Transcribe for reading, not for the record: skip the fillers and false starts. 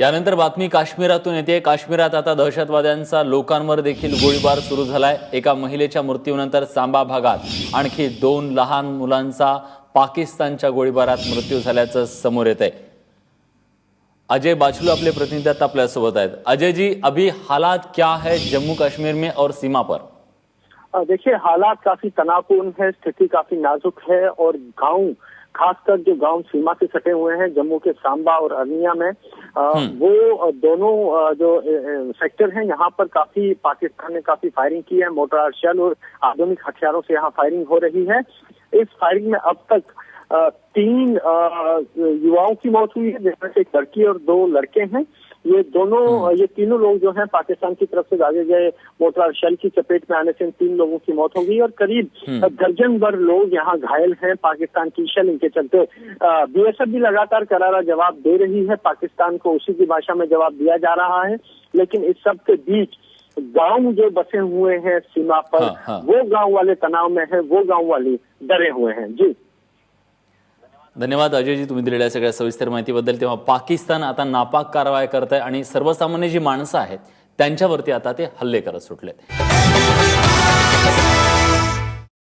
यानंतर बातमी काश्मीरातून येते। काश्मीरात आता दहशतवाद्यांचा लोकांवर देखील गोळीबार सुरू झालाय। एका महिलेच्या मृत्यूनंतर सांबा भागात आणखी 2 लहान मुलांचा पाकिस्तानच्या गोळीबारात मृत्यू झाल्याचं समोर येतंय। अजय बाचलू अपने प्रतिनिधि आपल्या सोबत आहेत। अजय जी, अभी हालात क्या है जम्मू कश्मीर में और सीमा पर? देखिए, हालात काफी तनावपूर्ण है, स्थिति काफी नाजुक है और गांव, खासकर जो गांव सीमा से सटे हुए हैं जम्मू के सांबा और अरनिया में, वो दोनों जो सेक्टर हैं, यहाँ पर काफी पाकिस्तान ने काफी फायरिंग की है। मोर्टार शेल और आधुनिक हथियारों से यहाँ फायरिंग हो रही है। इस फायरिंग में अब तक 3 युवाओं की मौत हुई है, जिसमें से 1 लड़की और 2 लड़के हैं। ये तीनों लोग जो हैं पाकिस्तान की तरफ से दागे गए मोर्टार शेल की चपेट में आने से इन 3 लोगों की मौत हो गई और करीब दर्जन भर लोग यहाँ घायल हैं पाकिस्तान की शेलिंग के चलते। बीएसएफ भी लगातार करारा जवाब दे रही है, पाकिस्तान को उसी की भाषा में जवाब दिया जा रहा है। लेकिन इस सब के बीच गांव जो बसे हुए हैं सीमा पर, वो गांव वाले तनाव में है, वो गांव वाले डरे हुए हैं। जी धन्यवाद अजयजी, तुम्ही दिलेल्या सगळ्या सविस्तर माहितीबद्दल। तेव्हा पाकिस्तान आता नापाक कारवाई करत आहे आणि सर्वसामान्य जी माणसं आहेत त्यांच्यावरती आता ते हल्ले करत सुटलेत।